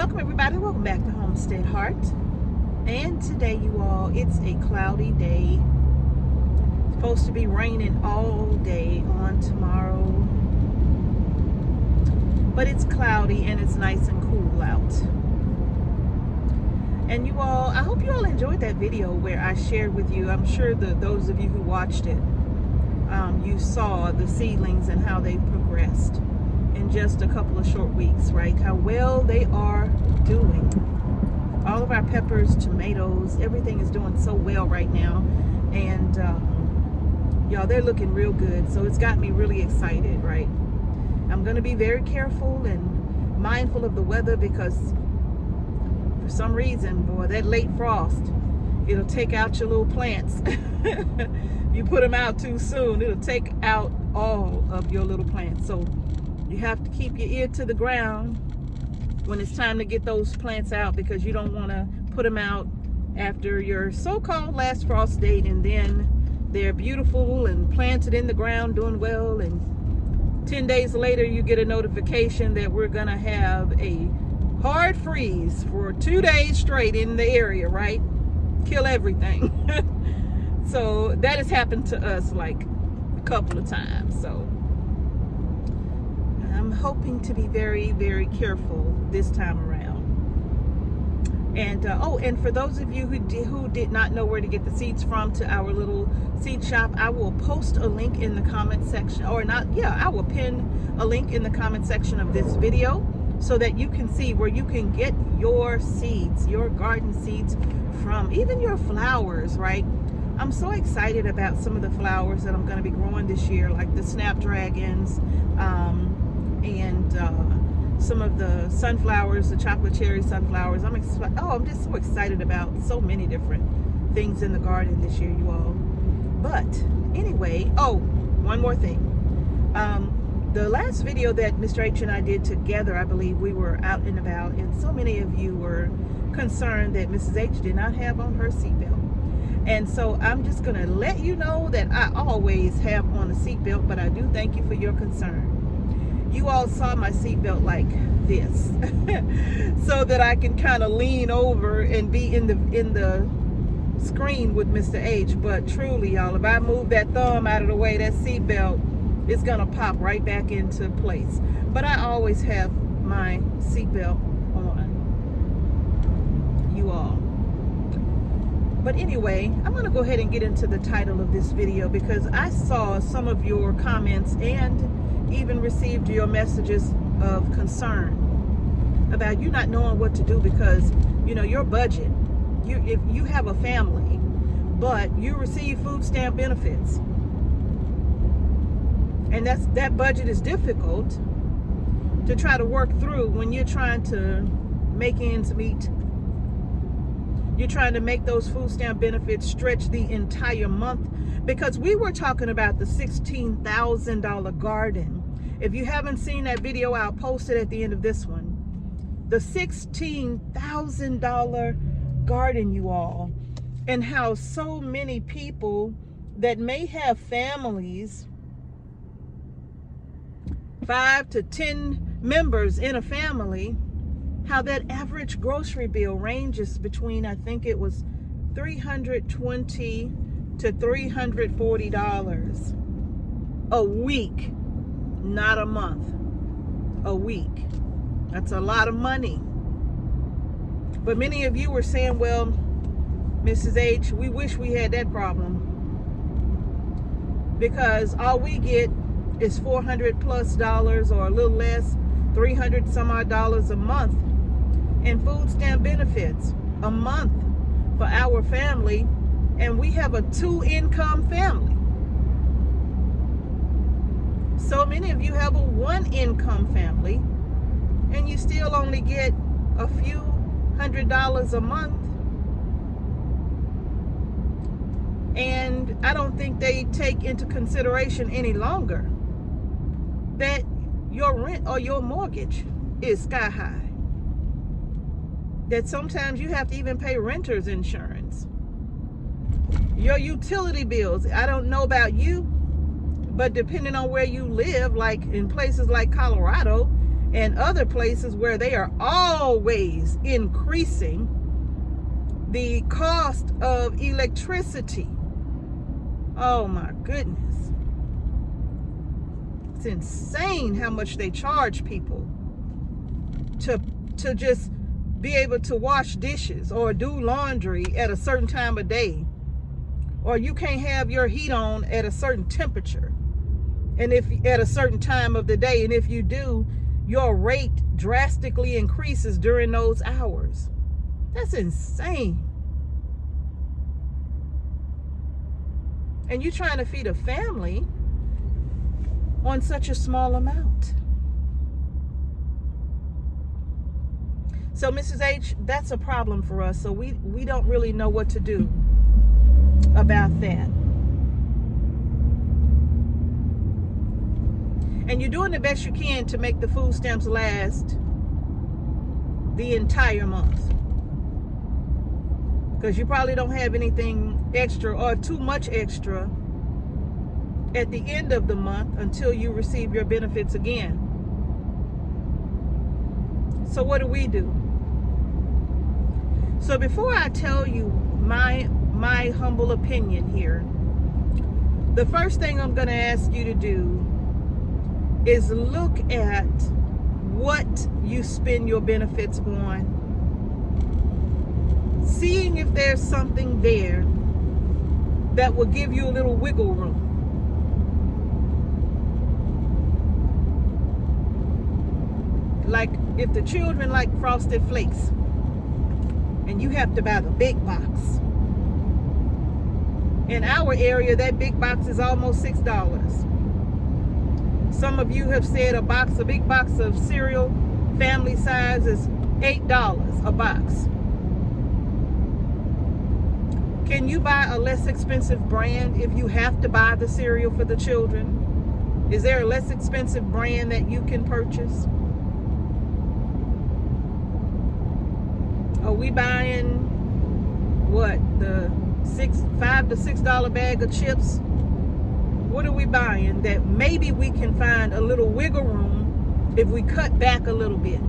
Welcome everybody, welcome back to Homestead Heart. And today you all, it's a cloudy day. It's supposed to be raining all day on tomorrow. But it's cloudy and it's nice and cool out. And you all, I hope you all enjoyed that video where I shared with you, I'm sure that those of you who watched it, you saw the seedlings and how they progressed in just a couple of short weeks, right? How well they are doing. All of our peppers, tomatoes, everything is doing so well right now. And y'all, they're looking real good. So it's got me really excited, right? I'm gonna be very careful and mindful of the weather because for some reason, boy, that late frost, it'll take out your little plants. You put them out too soon, it'll take out all of your little plants. So you have to keep your ear to the ground when it's time to get those plants out, because you don't want to put them out after your so-called last frost date and then they're beautiful and planted in the ground doing well, and 10 days later you get a notification that we're gonna have a hard freeze for 2 days straight in the area, right? Kill everything. So that has happened to us like a couple of times. So I'm hoping to be very, very careful this time around. And and for those of you who did not know where to get the seeds from to our little seed shop, I will post a link in the comment section, or not, yeah, I will pin a link in the comment section of this video so that you can see where you can get your seeds, your garden seeds from, even your flowers, right? I'm so excited about some of the flowers that I'm going to be growing this year, like the snapdragons, and some of the sunflowers, the chocolate cherry sunflowers. I'm just so excited about so many different things in the garden this year, you all. But anyway, one more thing. The last video that Mr. H and I did together, I believe we were out and about, and so many of you were concerned that Mrs. H did not have on her seatbelt. And so I'm just gonna let you know that I always have on a seatbelt, but I do thank you for your concern. You all saw my seatbelt like this, so that I can kind of lean over and be in the screen with Mr. H. But truly, y'all, if I move that thumb out of the way, that seatbelt is gonna pop right back into place. But I always have my seatbelt on, you all. But anyway, I'm gonna go ahead and get into the title of this video, because I saw some of your comments and even received your messages of concern about you not knowing what to do because, you know, your budget. If you have a family, but you receive food stamp benefits, and that budget is difficult to try to work through when you're trying to make ends meet. You're trying to make those food stamp benefits stretch the entire month, because we were talking about the $16,000 garden. If you haven't seen that video, I'll post it at the end of this one. The $16,000 garden, you all, and how so many people that may have families, 5 to 10 members in a family, how that average grocery bill ranges between, I think it was $320 to $340 a week, not a month, a week. That's a lot of money. But many of you were saying, well, Mrs. H, we wish we had that problem, because all we get is $400+ or a little less, 300 some odd dollars a month in food stamp benefits a month for our family, and we have a 2-income family. So many of you have a 1-income family, and you still only get a few $100s a month. And I don't think they take into consideration any longer that your rent or your mortgage is sky high. That sometimes you have to even pay renter's insurance. Your utility bills, I don't know about you, but depending on where you live, like in places like Colorado, and other places where they are always increasing the cost of electricity. Oh my goodness. It's insane how much they charge people to just be able to wash dishes or do laundry at a certain time of day. Or you can't have your heat on at a certain temperature and if at a certain time of the day, and if you do, your rate drastically increases during those hours. That's insane. And you're trying to feed a family on such a small amount. So Mrs. H, that's a problem for us. So we don't really know what to do about that. And you're doing the best you can to make the food stamps last the entire month, because you probably don't have anything extra or too much extra at the end of the month until you receive your benefits again. So what do? So before I tell you my humble opinion here, the first thing I'm going to ask you to do is look at what you spend your benefits on, seeing if there's something there that will give you a little wiggle room. Like if the children like Frosted Flakes and you have to buy the big box. In our area, that big box is almost $6. Some of you have said a big box of cereal, family size, is $8 a box. Can you buy a less expensive brand if you have to buy the cereal for the children? Is there a less expensive brand that you can purchase? Are we buying what, the $5 to $6 bag of chips? What are we buying that maybe we can find a little wiggle room if we cut back a little bit?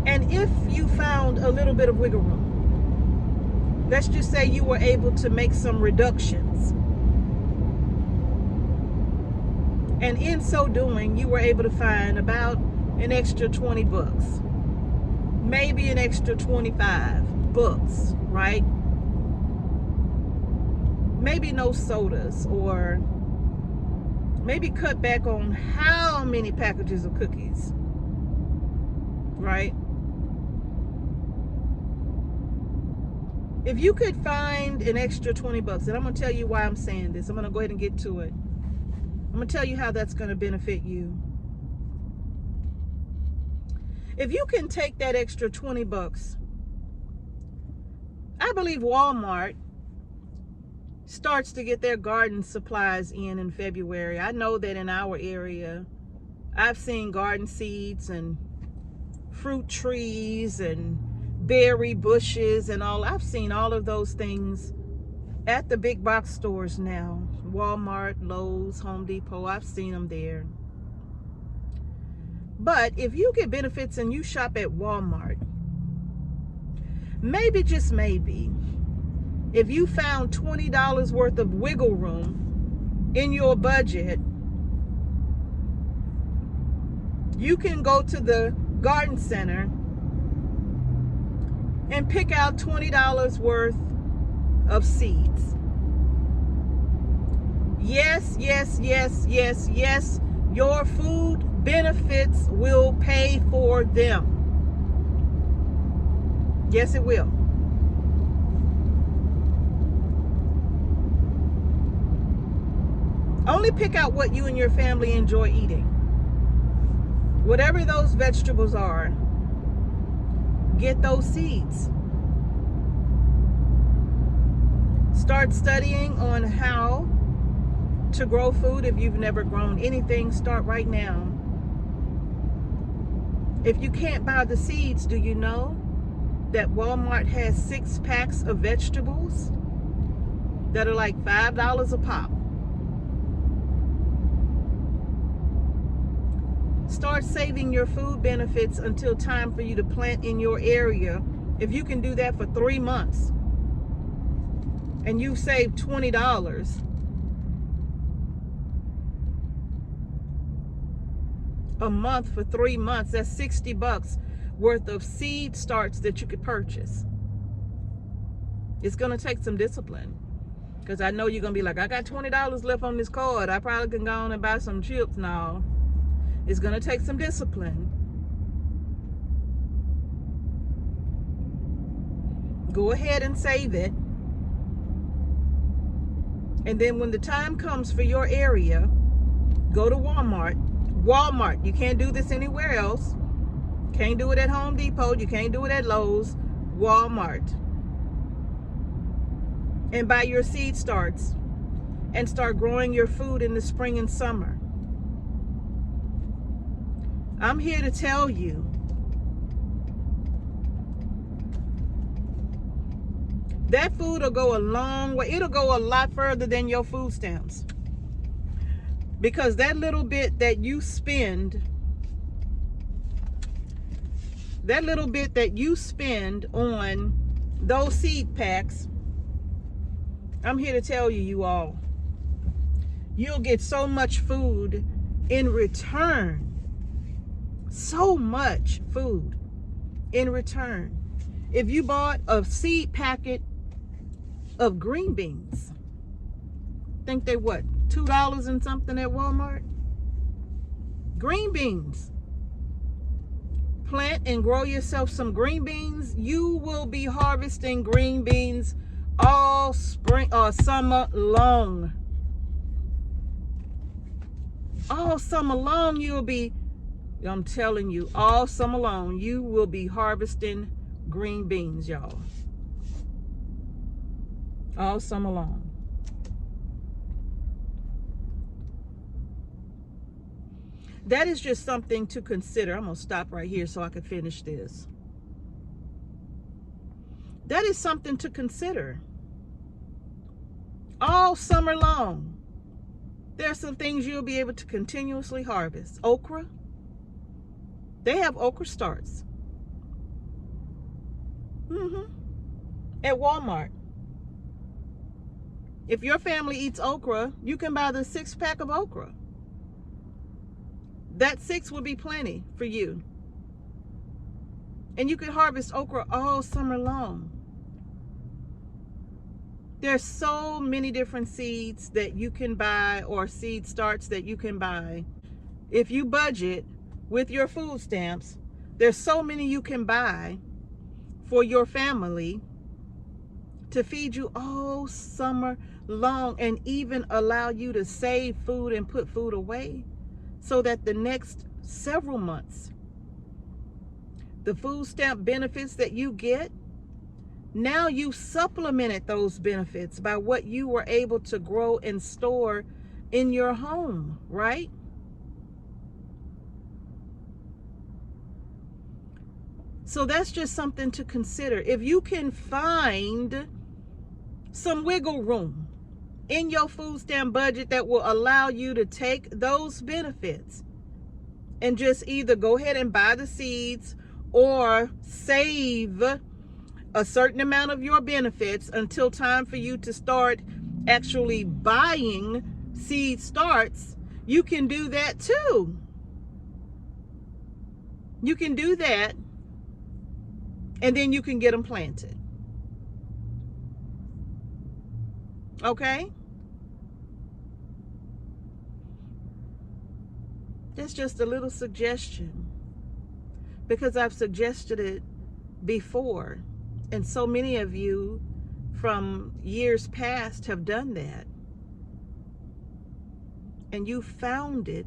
And if you found a little bit of wiggle room, let's just say you were able to make some reductions, and in so doing you were able to find about an extra 20 bucks, maybe an extra 25 bucks, right? Maybe no sodas, or maybe cut back on how many packages of cookies, right? If you could find an extra 20 bucks, and I'm going to tell you why I'm saying this. I'm going to go ahead and get to it. I'm going to tell you how that's going to benefit you. If you can take that extra 20 bucks, I believe Walmart starts to get their garden supplies in February. I know that in our area, I've seen garden seeds and fruit trees and berry bushes and all. I've seen all of those things at the big box stores now. Walmart, Lowe's, Home Depot, I've seen them there. But if you get benefits and you shop at Walmart, maybe, just maybe, if you found $20 worth of wiggle room in your budget, you can go to the garden center and pick out $20 worth of seeds. Yes, yes, yes, yes, yes, your food benefits will pay for them. Yes, it will. Only pick out what you and your family enjoy eating. Whatever those vegetables are, get those seeds. Start studying on how to grow food. If you've never grown anything, start right now. If you can't buy the seeds, do you know that Walmart has 6 packs of vegetables that are like $5 a pop? Start saving your food benefits until time for you to plant in your area. If you can do that for 3 months and you save $20 a month for 3 months, that's $60 worth of seed starts that you could purchase. It's going to take some discipline, because I know you're going to be like, I got $20 left on this card. I probably can go on and buy some chips now. It's going to take some discipline. Go ahead and save it. And then when the time comes for your area, go to Walmart. Walmart, you can't do this anywhere else. Can't do it at Home Depot. You can't do it at Lowe's. Walmart. And buy your seed starts and start growing your food in the spring and summer. I'm here to tell you that food will go a long way. It'll go a lot further than your food stamps. Because that little bit that you spend, on those seed packs, I'm here to tell you all, you'll get so much food in return. So much food in return. If you bought a seed packet of green beans, think they what, $2 and something at Walmart? Green beans. Plant and grow yourself some green beans. You will be harvesting green beans all spring or summer long. All summer long you'll be, I'm telling you, all summer long you will be harvesting green beans, y'all. All summer long. That is just something to consider. I'm going to stop right here so I can finish this. That is something to consider. All summer long, there are some things you'll be able to continuously harvest. Okra. They have okra starts. At Walmart. If your family eats okra, you can buy the 6-pack of okra. That 6 will be plenty for you. And you can harvest okra all summer long. There's so many different seeds that you can buy, or seed starts that you can buy. If you budget with your food stamps, there's so many you can buy for your family to feed you all summer long, and even allow you to save food and put food away, so that the next several months, the food stamp benefits that you get, now you supplemented those benefits by what you were able to grow and store in your home, right? So that's just something to consider. If you can find some wiggle room in your food stamp budget that will allow you to take those benefits and just either go ahead and buy the seeds or save a certain amount of your benefits until time for you to start actually buying seed starts, you can do that too. You can do that, and then you can get them planted. Okay? That's just a little suggestion, because I've suggested it before, and so many of you from years past have done that, and you found it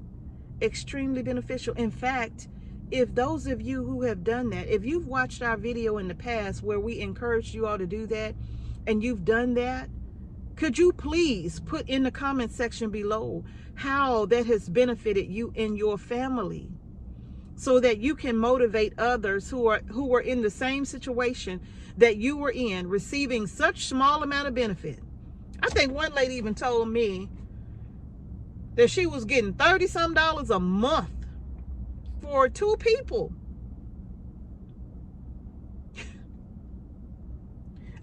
extremely beneficial. In fact, if those of you who have done that, if you've watched our video in the past where we encouraged you all to do that, and you've done that, could you please put in the comment section below how that has benefited you and your family, so that you can motivate others who are in the same situation that you were in, receiving such small amount of benefit. I think one lady even told me that she was getting $30-some a month for 2 people.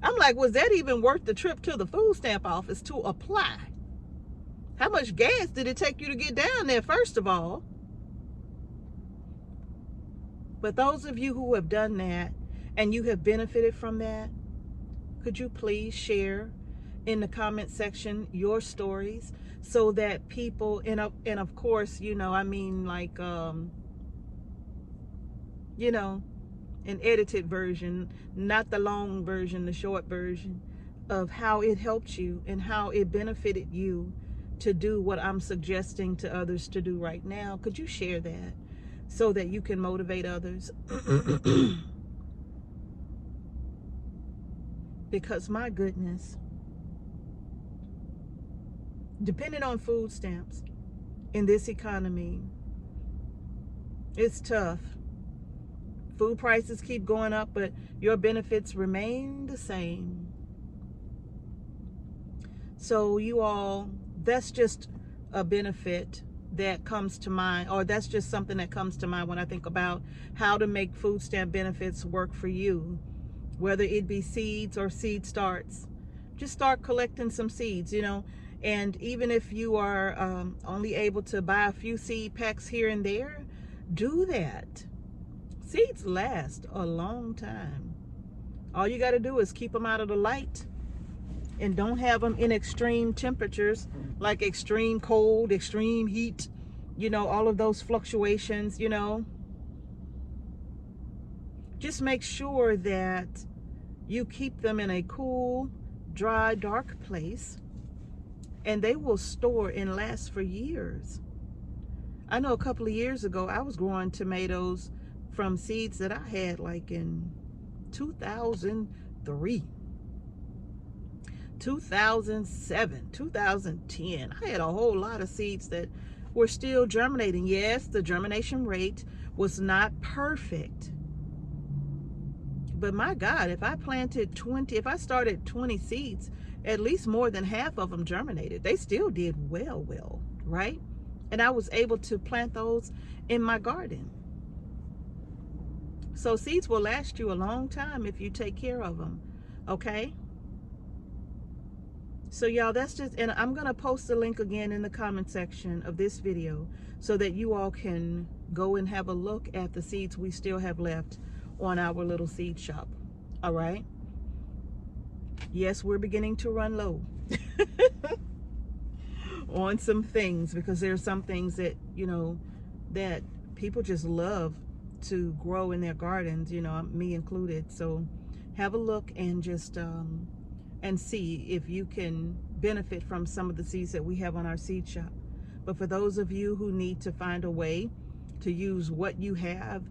I'm like, was that even worth the trip to the food stamp office to apply? How much gas did it take you to get down there, first of all? But those of you who have done that and you have benefited from that, could you please share in the comment section your stories so that people, and of course, you know, I mean, like, you know, an edited version, not the long version, the short version of how it helped you and how it benefited you to do what I'm suggesting to others to do right now. Could you share that so that you can motivate others? Because my goodness, depending on food stamps in this economy, it's tough. Food prices keep going up, but your benefits remain the same. So you all, that's just a benefit that comes to mind, or that's just something that comes to mind when I think about how to make food stamp benefits work for you, whether it be seeds or seed starts. Just start collecting some seeds, you know, and even if you are only able to buy a few seed packs here and there, do that. Seeds last a long time. All you got to do is keep them out of the light and don't have them in extreme temperatures, like extreme cold, extreme heat, you know, all of those fluctuations, you know. Just make sure that you keep them in a cool, dry, dark place, and they will store and last for years. I know a couple of years ago, I was growing tomatoes from seeds that I had like in 2003, 2007, 2010. I had a whole lot of seeds that were still germinating. Yes, the germination rate was not perfect. But my God, if I started 20 seeds, at least more than half of them germinated. They still did well, right? And I was able to plant those in my garden. So seeds will last you a long time if you take care of them, okay? So y'all, that's just, and I'm gonna post the link again in the comment section of this video so that you all can go and have a look at the seeds we still have left on our little seed shop, all right? Yes, we're beginning to run low on some things, because there are some things that, you know, that people just love to grow in their gardens, you know, me included. So have a look and just and see if you can benefit from some of the seeds that we have on our seed shop. But for those of you who need to find a way to use what you have,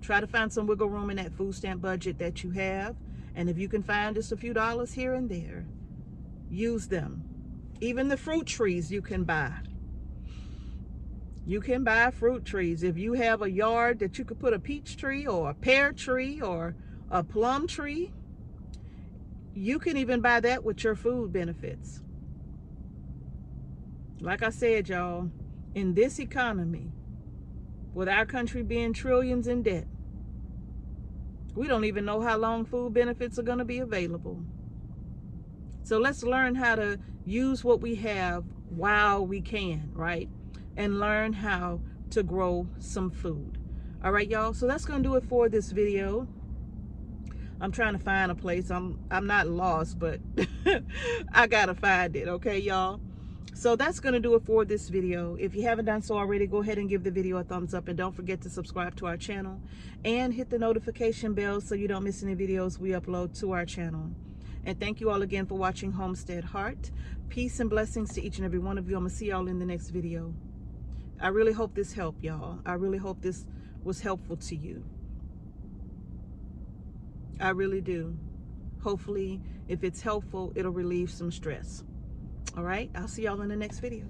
try to find some wiggle room in that food stamp budget that you have. And if you can find just a few dollars here and there, use them. Even the fruit trees you can buy. You can buy fruit trees. If you have a yard that you could put a peach tree or a pear tree or a plum tree, you can even buy that with your food benefits. Like I said, y'all, in this economy, with our country being trillions in debt, we don't even know how long food benefits are going to be available. So let's learn how to use what we have while we can, right? And learn how to grow some food. All right, y'all. So that's going to do it for this video. I'm trying to find a place. I'm not lost, but I got to find it. Okay, y'all. So that's going to do it for this video. If you haven't done so already, go ahead and give the video a thumbs up, and don't forget to subscribe to our channel and hit the notification bell so you don't miss any videos we upload to our channel. And thank you all again for watching Homestead Heart. Peace and blessings to each and every one of you. I'm going to see y'all in the next video. I really hope this helped, y'all. I really hope this was helpful to you. I really do. Hopefully, if it's helpful, it'll relieve some stress. All right, I'll see y'all in the next video.